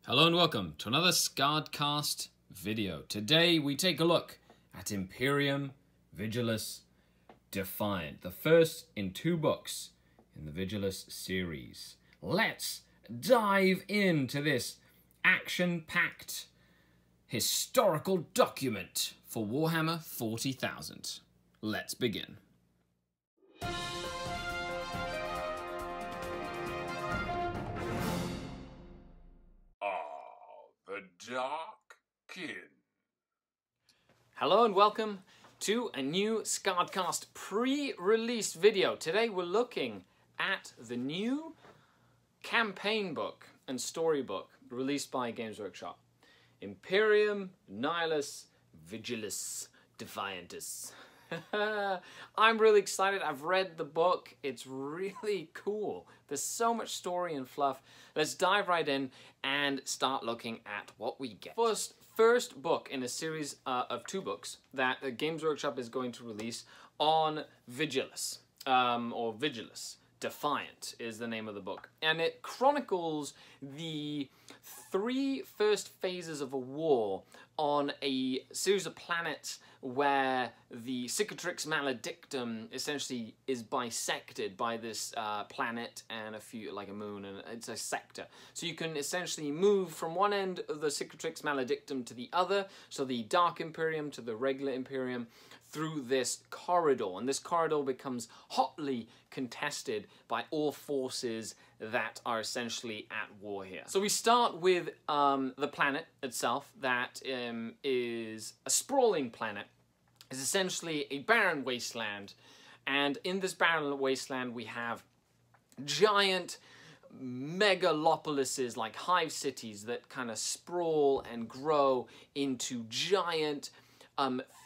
Hello and welcome to another SkaredCast video. Today we take a look at Imperium Vigilus Defiant, the first in 2 books in the Vigilus series. Let's dive into this action-packed historical document for Warhammer 40,000. Let's begin. Dark Kin. Hello and welcome to a new SkaredCast pre-release video. Today we're looking at the new campaign book and storybook released by Games Workshop. Imperium Nihilus Vigilus Defiantus. I'm really excited. I've read the book. It's really cool. There's so much story and fluff. Let's dive right in and start looking at what we get. First book in a series of 2 books that Games Workshop is going to release on Vigilus, or Vigilus Defiant is the name of the book. And it chronicles the 3 first phases of a war on a series of planets where the Cicatrix Maledictum essentially is bisected by this planet and a few, like a moon, and it's a sector. So you can essentially move from one end of the Cicatrix Maledictum to the other, so the Dark Imperium to the regular Imperium, through this corridor, and this corridor becomes hotly contested by all forces that are essentially at war here. So we start with the planet itself, that is a sprawling planet. It's essentially a barren wasteland, and in this barren wasteland we have giant megalopolises, like hive cities, that kind of sprawl and grow into giant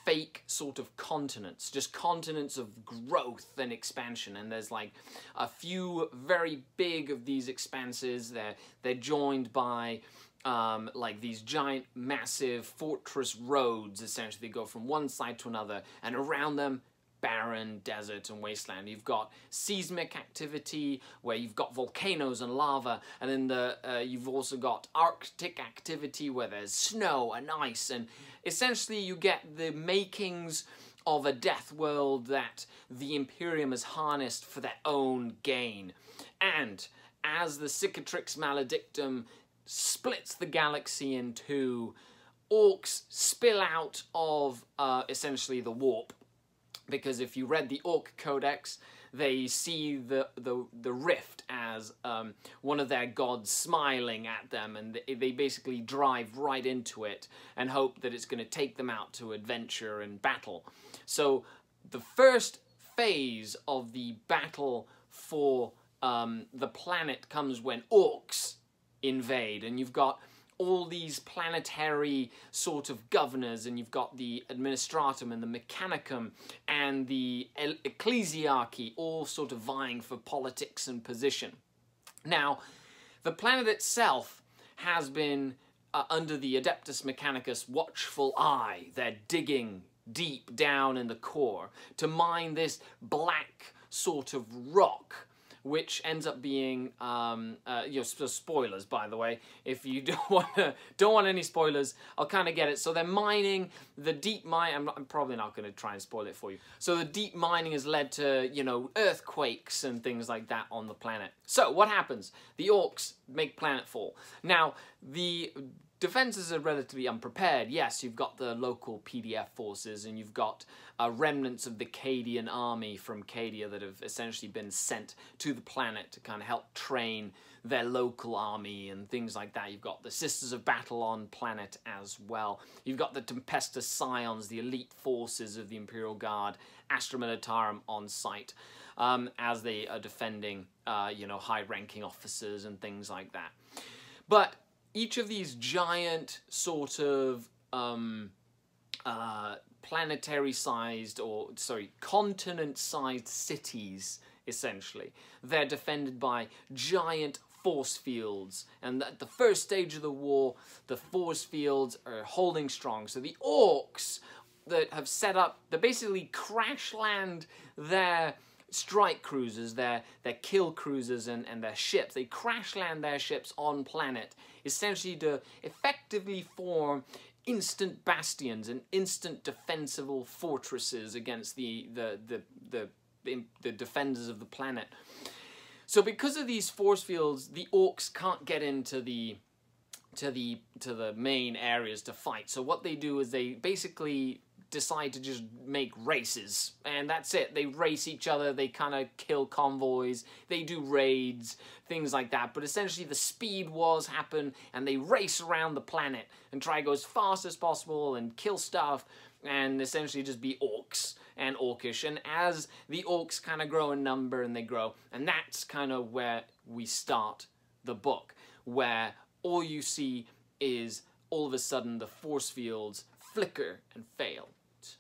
fake sort of continents, just continents of growth and expansion. And there's like a few very big of these expanses. They're joined by like these giant massive fortress roads. Essentially they go from one side to another, and around them barren desert and wasteland. You've got seismic activity where you've got volcanoes and lava, and then you've also got Arctic activity where there's snow and ice, and essentially you get the makings of a death world that the Imperium has harnessed for their own gain. And as the Cicatrix Maledictum splits the galaxy in 2, orcs spill out of essentially the warp. Because if you read the Orc Codex, they see the rift as one of their gods smiling at them, and they basically drive right into it and hope that it's going to take them out to adventure and battle. So the first phase of the battle for the planet comes when orcs invade, and you've got all these planetary sort of governors, and you've got the Administratum and the Mechanicum and the Ecclesiarchy all sort of vying for politics and position. Now, the planet itself has been under the Adeptus Mechanicus watchful eye. They're digging deep down in the core to mine this black sort of rock, which ends up being, spoilers, by the way. If you don't want any spoilers, I'll kind of get it. So they're mining the deep mine. I'm probably not going to try and spoil it for you. So the deep mining has led to, earthquakes and things like that on the planet. So what happens? The orcs make planetfall. Now, the defenses are relatively unprepared. Yes, you've got the local PDF forces, and you've got remnants of the Cadian army from Cadia that have essentially been sent to the planet to kind of help train their local army and things like that. You've got the Sisters of Battle on planet as well. You've got the Tempestus Scions, the elite forces of the Imperial Guard, Astra Militarum on site, as they are defending, high-ranking officers and things like that. But each of these giant sort of continent-sized cities, essentially, they're defended by giant force fields. And at the first stage of the war, the force fields are holding strong. So the orcs that have set up, they basically crash land their strike cruisers, their kill cruisers and their ships. They crash land their ships on planet, essentially to effectively form instant bastions and instant defensible fortresses against the defenders of the planet. So because of these force fields, the orcs can't get into the main areas to fight. So what they do is they basically decide to just make races, and that's it. They race each other, they kind of kill convoys, they do raids, things like that. But essentially the speed wars happen, and they race around the planet and try to go as fast as possible and kill stuff, and essentially just be orcs and orcish. And as the orcs kind of grow in number and they grow, and that's kind of where we start the book, where all you see is all of a sudden the force fields flicker and fail.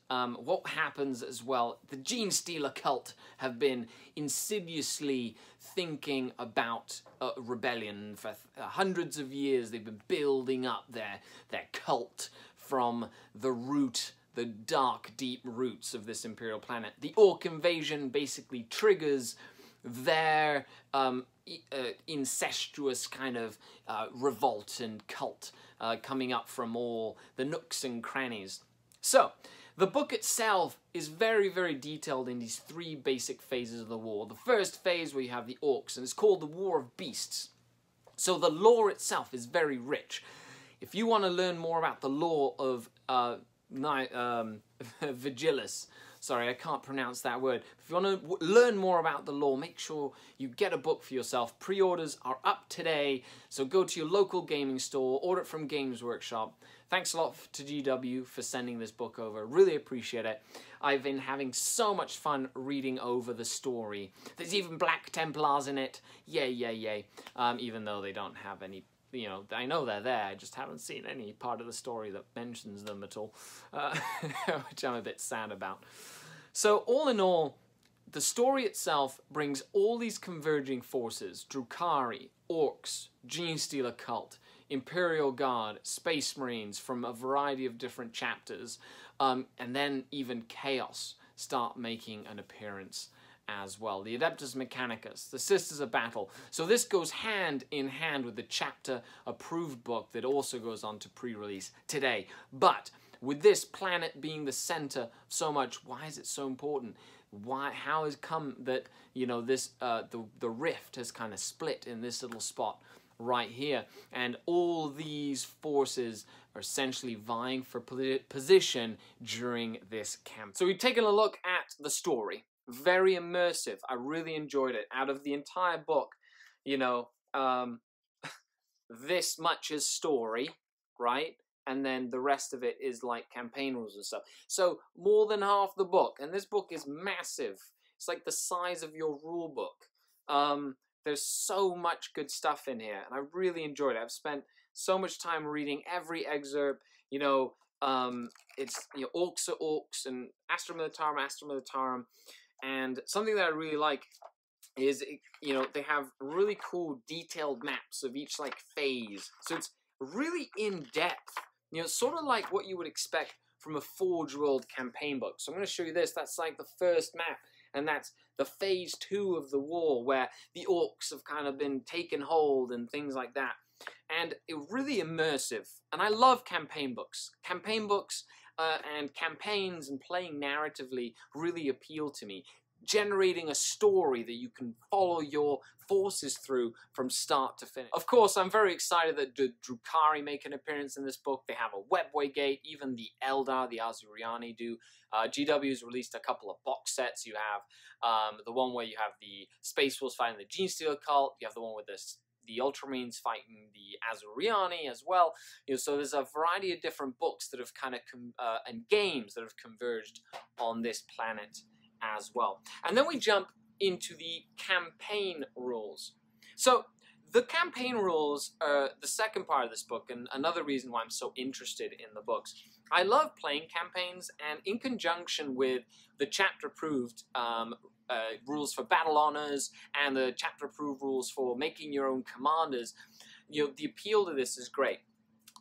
What happens as well, the Gene Stealer cult have been insidiously thinking about rebellion for hundreds of years. They've been building up their cult from the root, the dark, deep roots of this Imperial planet. The Orc invasion basically triggers their incestuous kind of revolt and cult coming up from all the nooks and crannies. So, the book itself is very, very detailed in these three basic phases of the war. The first phase where you have the orcs, and it's called the War of Beasts. So the lore itself is very rich. If you want to learn more about the lore of Vigilus, sorry, I can't pronounce that word. If you want to learn more about the lore, make sure you get a book for yourself. Pre-orders are up today, so go to your local gaming store, order it from Games Workshop. Thanks a lot to GW for sending this book over. Really appreciate it. I've been having so much fun reading over the story. There's even Black Templars in it. Yay, yay, yay. Even though they don't have any, you know, I know they're there. I just haven't seen any part of the story that mentions them at all, which I'm a bit sad about. So all in all, the story itself brings all these converging forces: Drukhari, Orcs, Gene Stealer Cult, Imperial Guard, Space Marines from a variety of different chapters, and then even Chaos start making an appearance as well. The Adeptus Mechanicus, the Sisters of Battle. So this goes hand in hand with the chapter-approved book that also goes on to pre-release today. But with this planet being the center so much, why is it so important? Why? How has come that, you know, this the rift has kind of split in this little spot right here, and all these forces are essentially vying for position during this camp. So we've taken a look at the story. Very immersive. I really enjoyed it. Out of the entire book, you know, this much is story, right? And then the rest of it is like campaign rules and stuff. So more than half the book, and this book is massive. It's like the size of your rule book. There's so much good stuff in here, and I really enjoyed it. I've spent so much time reading every excerpt. You know, it's, you know, orcs are orcs, and Astra Militarum, Astra Militarum. And something that I really like is, you know, they have really cool detailed maps of each, like, phase. So it's really in-depth. You know, sort of like what you would expect from a Forge World campaign book. So I'm going to show you this. That's like the first map, and that's the phase 2 of the war, where the orcs have kind of been taken hold and things like that. And it really immersive. And I love campaign books. Campaign books and campaigns and playing narratively really appeal to me. Generating a story that you can follow your forces through from start to finish. Of course, I'm very excited that the Drukhari make an appearance in this book. They have a webway gate, even the Eldar, the Asuryani do. GW's released a couple of box sets. You have the one where you have the Space Wolves fighting the Gene Stealer cult. You have the one with the Ultramarines fighting the Asuryani as well. You know, so there's a variety of different books that have kind of and games that have converged on this planet as well. And then we jump into the campaign rules. So the campaign rules are the second part of this book, and another reason why I'm so interested in the books. I love playing campaigns, and in conjunction with the chapter-approved rules for battle honors and the chapter-approved rules for making your own commanders, you know, the appeal to this is great.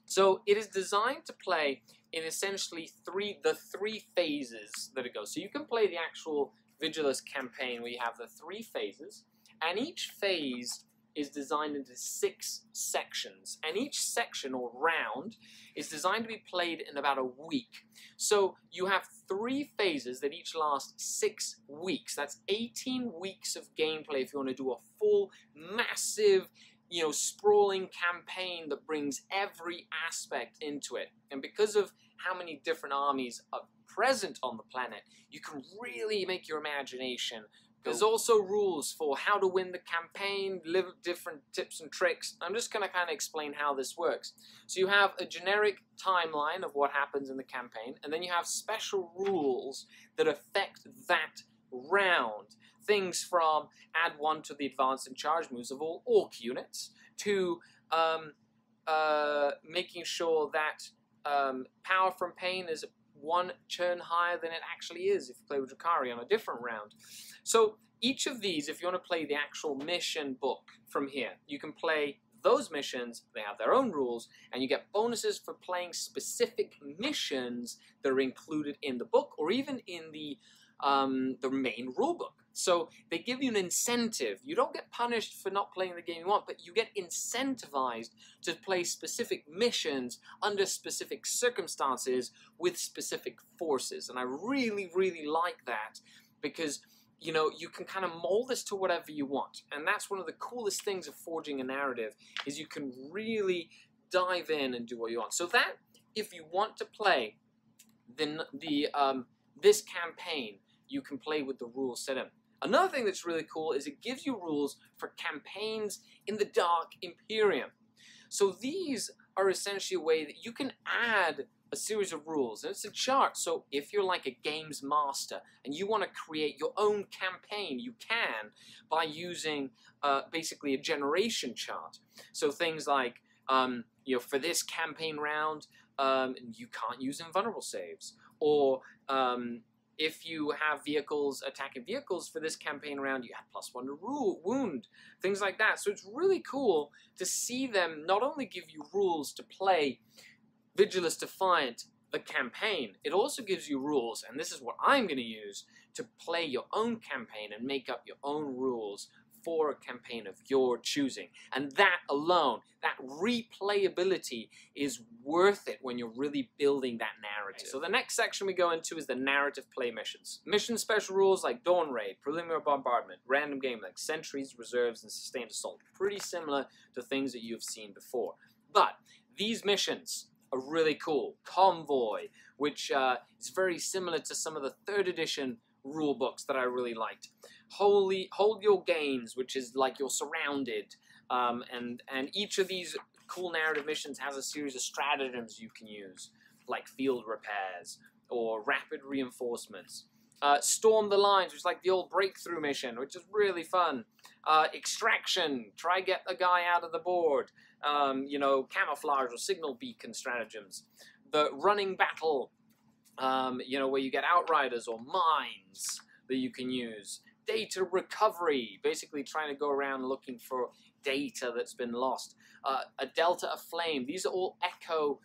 So it is designed to play in essentially the three phases that it goes. So you can play the actual Vigilus campaign, we have the 3 phases, and each phase is designed into 6 sections, and each section or round is designed to be played in about a week. So you have 3 phases that each last 6 weeks. That's 18 weeks of gameplay if you want to do a full, massive, you know, sprawling campaign that brings every aspect into it. And because of how many different armies are present on the planet, you can really make your imagination. There's also rules for how to win the campaign, different tips and tricks. I'm just going to kind of explain how this works. So you have a generic timeline of what happens in the campaign, and then you have special rules that affect that round. Things from add 1 to the advance and charge moves of all orc units, to making sure that power from pain is 1 turn higher than it actually is if you play with Skari on a different round. So each of these, if you want to play the actual mission book from here, you can play those missions. They have their own rules, and you get bonuses for playing specific missions that are included in the book or even in the main rule book. So they give you an incentive. You don't get punished for not playing the game you want, but you get incentivized to play specific missions under specific circumstances with specific forces. And I really, really like that because, you know, you can kind of mold this to whatever you want. And that's one of the coolest things of forging a narrative, is you can really dive in and do what you want. So that, if you want to play this campaign, you can play with the rules set in. Another thing that's really cool is it gives you rules for campaigns in the Dark Imperium. So these are essentially a way that you can add a series of rules, and it's a chart. So if you're like a games master and you want to create your own campaign, you can by using basically a generation chart. So things like, you know, for this campaign round, you can't use invulnerable saves, or if you have vehicles, attacking vehicles for this campaign round, you have +1 to wound, things like that. So it's really cool to see them not only give you rules to play Vigilus Defiant, the campaign, it also gives you rules, and this is what I'm going to use, to play your own campaign and make up your own rules for a campaign of your choosing. And that alone, that replayability, is worth it when you're really building that narrative. So the next section we go into is the narrative play missions. Mission special rules like Dawn Raid, Preliminary Bombardment, Random Game like Sentries, Reserves, and Sustained Assault. Pretty similar to things that you've seen before. But these missions are really cool. Convoy, which is very similar to some of the 3rd edition rule books that I really liked. Hold Your Gains, which is like you're surrounded, and each of these cool narrative missions has a series of stratagems you can use, like field repairs or rapid reinforcements. Storm the Lines, which is like the old breakthrough mission, which is really fun. Extraction, try get a guy out of the board. You know, camouflage or signal beacon stratagems. The Running Battle, you know, where you get outriders or mines that you can use. Data recovery, basically trying to go around looking for data that's been lost. A Delta of Flame. These are all echo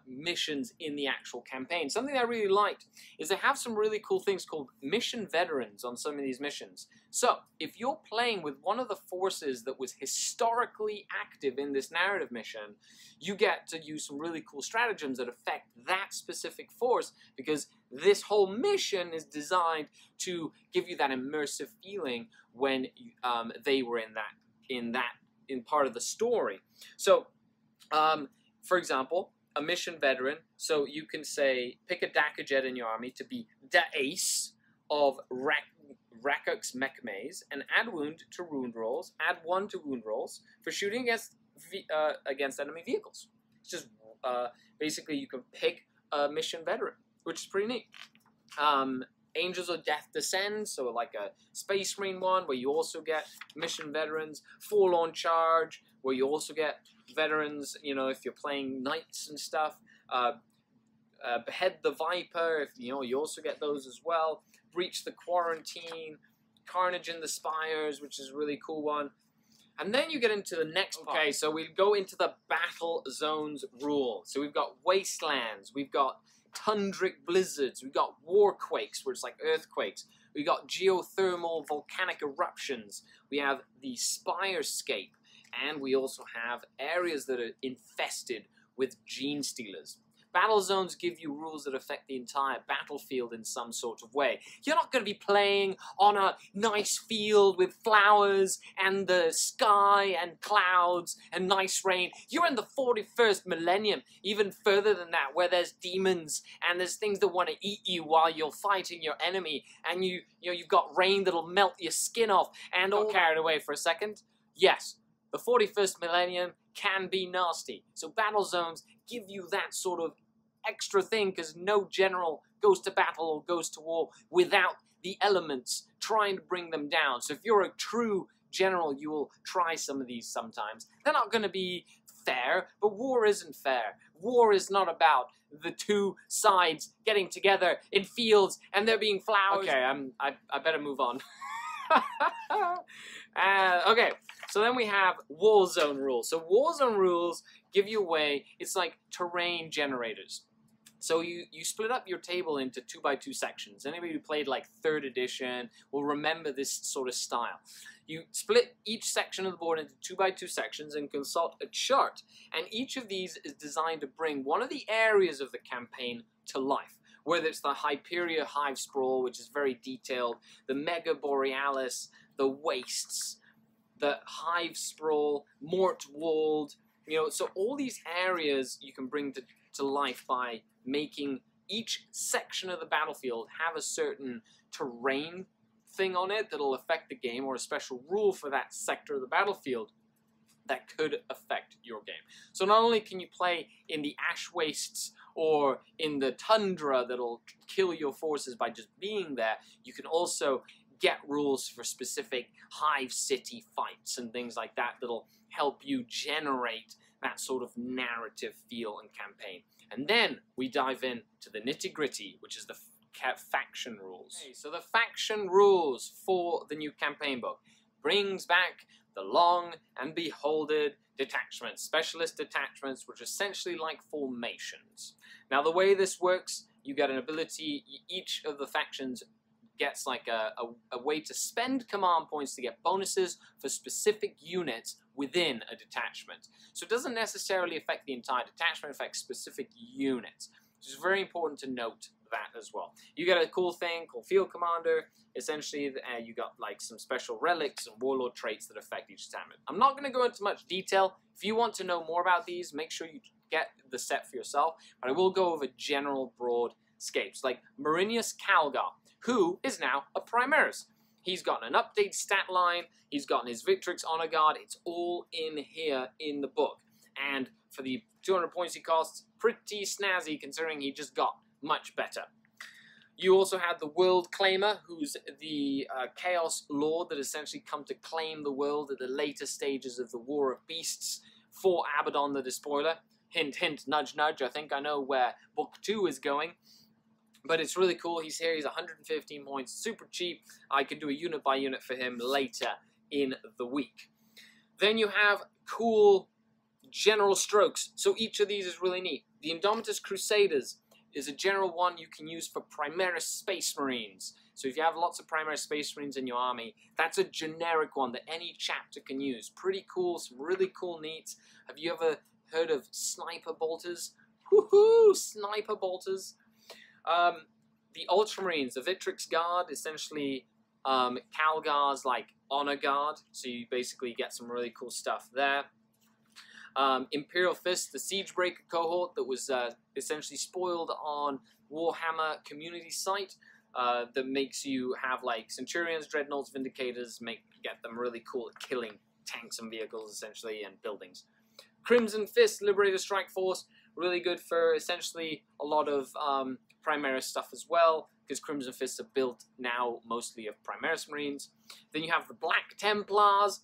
missions in the actual campaign. Something I really liked is they have some really cool things called mission veterans on some of these missions. So if you're playing with one of the forces that was historically active in this narrative mission, you get to use some really cool stratagems that affect that specific force, because this whole mission is designed to give you that immersive feeling when they were in part of the story. So for example, a mission veteran, so you can say, pick a Dakajet in your army to be the ace of Rakuk's Mech Maze, and add wound to wound rolls, add 1 to wound rolls for shooting against enemy vehicles. It's just basically you can pick a mission veteran, which is pretty neat. Angels of Death Descend, so like a Space Marine one, where you also get mission veterans. Forlorn Charge, where you also get veterans, you know, if you're playing knights and stuff. Behead the Viper, you know, you also get those as well. Breach the Quarantine, Carnage in the Spires, which is a really cool one. And then you get into the next part. Okay, so we go into the Battle Zones rule. So we've got Wastelands, we've got tundric blizzards. We've got war quakes, where it's like earthquakes. We've got geothermal volcanic eruptions. We have the Spirescape, and we also have areas that are infested with gene stealers. Battle zones give you rules that affect the entire battlefield in some sort of way. You're not going to be playing on a nice field with flowers and the sky and clouds and nice rain. You're in the 41st millennium, even further than that, where there's demons and there's things that want to eat you while you're fighting your enemy, and you've got rain that'll melt your skin off. And all carried away for a second. Yes, the 41st millennium can be nasty. So battle zones give you that sort of extra thing, because no general goes to battle or goes to war without the elements trying to bring them down. So if you're a true general, you will try some of these sometimes. They're not going to be fair, but war isn't fair. War is not about the two sides getting together in fields and there being flowers. Okay, I better move on. Okay, so then we have war zone rules. So war zone rules give you a way, it's like terrain generators. So you split up your table into 2x2 sections. Anybody who played like 3rd edition will remember this sort of style. You split each section of the board into 2x2 sections and consult a chart. And each of these is designed to bring one of the areas of the campaign to life. Whether it's the Hyperia Hive Sprawl, which is very detailed, the Mega Borealis, the Wastes, the Hive Sprawl, Mort Walled, so all these areas you can bring to life by making each section of the battlefield have a certain terrain thing on it that'll affect the game, or a special rule for that sector of the battlefield that could affect your game. So not only can you play in the ash wastes or in the tundra that'll kill your forces by just being there, you can also get rules for specific hive city fights and things like that that'll help you generate that sort of narrative feel and campaign. And then we dive in to the nitty-gritty, which is the faction rules. Okay, so the faction rules for the new campaign book brings back the long and beholded detachments, specialist detachments, which are essentially like formations. Now the way this works, you get an ability, each of the factions gets like a way to spend command points to get bonuses for specific units within a detachment. So it doesn't necessarily affect the entire detachment, it affects specific units. Which is very important to note that as well. You get a cool thing called Field Commander. Essentially, you got like some special relics and warlord traits that affect each detachment. I'm not going to go into much detail. If you want to know more about these, make sure you get the set for yourself. But I will go over general broad scapes, like Marinius Calgar, who is now a Primaris. He's got an updated stat line, he's gotten his Victrix Honor Guard, it's all in here in the book. And for the 200 points he costs, pretty snazzy considering he just got much better. You also have the World Claimer, who's the Chaos Lord that essentially come to claim the world at the later stages of the War of Beasts for Abaddon the Despoiler. Hint, hint, nudge, nudge, I think I know where Book 2 is going. But it's really cool. He's here. He's 115 points. Super cheap. I could do a unit by unit for him later in the week. Then you have cool general strokes. So each of these is really neat. The Indomitus Crusaders is a general one you can use for Primaris Space Marines. So if you have lots of Primaris Space Marines in your army, that's a generic one that any chapter can use. Pretty cool. Some really cool neats. Have you ever heard of Sniper Bolters? Woohoo! Sniper Bolters. The Ultramarines, the Victrix Guard, essentially Calgar's like honor guard, so you basically get some really cool stuff there. Imperial Fist, the Siegebreaker cohort that was essentially spoiled on Warhammer community site, that makes you have like Centurions, Dreadnoughts, Vindicators, get them really cool at killing tanks and vehicles essentially and buildings. Crimson Fist, Liberator Strike Force, really good for essentially a lot of Primaris stuff as well, because Crimson Fists are built now mostly of Primaris Marines. Then you have the Black Templars.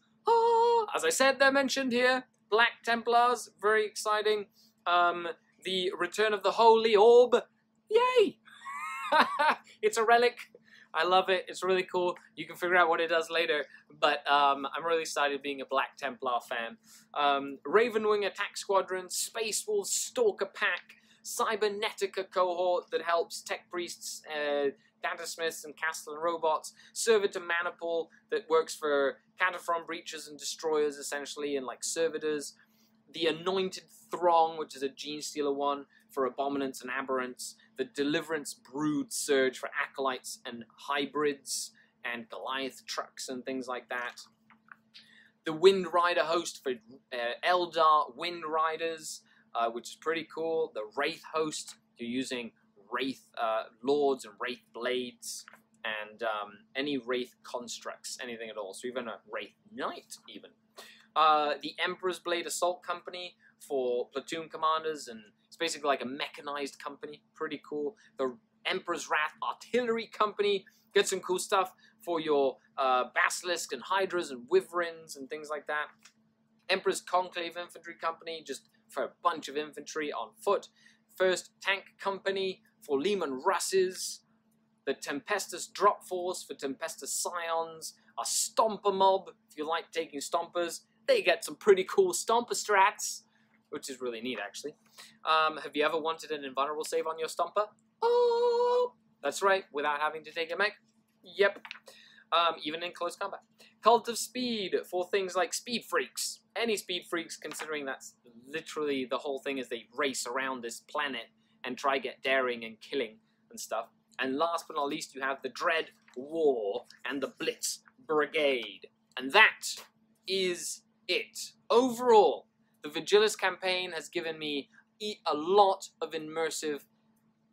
As I said, they're mentioned here. Black Templars, very exciting. The Return of the Holy Orb. Yay! It's a relic. I love it. It's really cool. You can figure out what it does later. But I'm really excited being a Black Templar fan. Ravenwing Attack Squadron, Space Wolves Stalker Pack, Cybernetica cohort that helps tech priests, data smiths, and Castellan robots. Servitor Maniple that works for Cataphron breachers and destroyers, essentially, and like servitors. The Anointed Throng, which is a Gene Stealer one for Abominants and Aberrants. The Deliverance Brood Surge for Acolytes and Hybrids and Goliath trucks and things like that. The Wind Rider host for Eldar Wind Riders, which is pretty cool. The Wraith host, you're using Wraith Lords and Wraith Blades and any Wraith constructs, anything at all. So even a Wraith Knight, even. The Emperor's Blade Assault Company for platoon commanders, and it's basically like a mechanized company. Pretty cool. The Emperor's Wrath Artillery Company. Get some cool stuff for your Basilisk and Hydras and Wyverns and things like that. Emperor's Conclave Infantry Company, just for a bunch of infantry on foot. First Tank Company for Leman Russes. The Tempestus Drop Force for Tempestus Scions. A Stomper Mob, if you like taking Stompers. They get some pretty cool Stomper strats, which is really neat, actually. Have you ever wanted an invulnerable save on your Stomper? Oh, that's right, without having to take a mech. Yep. Even in close combat. Cult of Speed for things like Speed Freaks. Any Speed Freaks, considering that's literally the whole thing is they race around this planet and try get daring and killing and stuff. And last but not least, you have the Dread War and the Blitz Brigade. And that is it. Overall, the Vigilus campaign has given me a lot of immersive,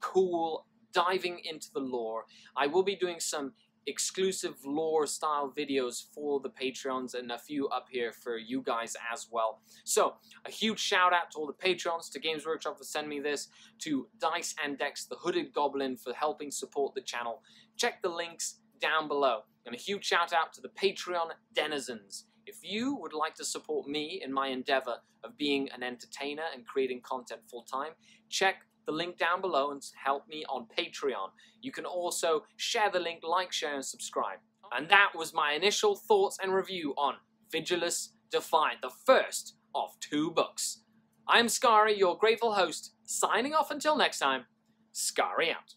cool diving into the lore. I will be doing some exclusive lore style videos for the Patreons and a few up here for you guys as well. So a huge shout out to all the Patreons, to Games Workshop for sending me this, to Dice and Dex the Hooded Goblin for helping support the channel. Check the links down below. And a huge shout out to the Patreon denizens. If you would like to support me in my endeavor of being an entertainer and creating content full time, check the link down below and help me on Patreon. You can also share the link, like, share, and subscribe. And that was my initial thoughts and review on Vigilus Defiant, the first of 2 books. I'm Skari, your grateful host, signing off until next time. Skari out.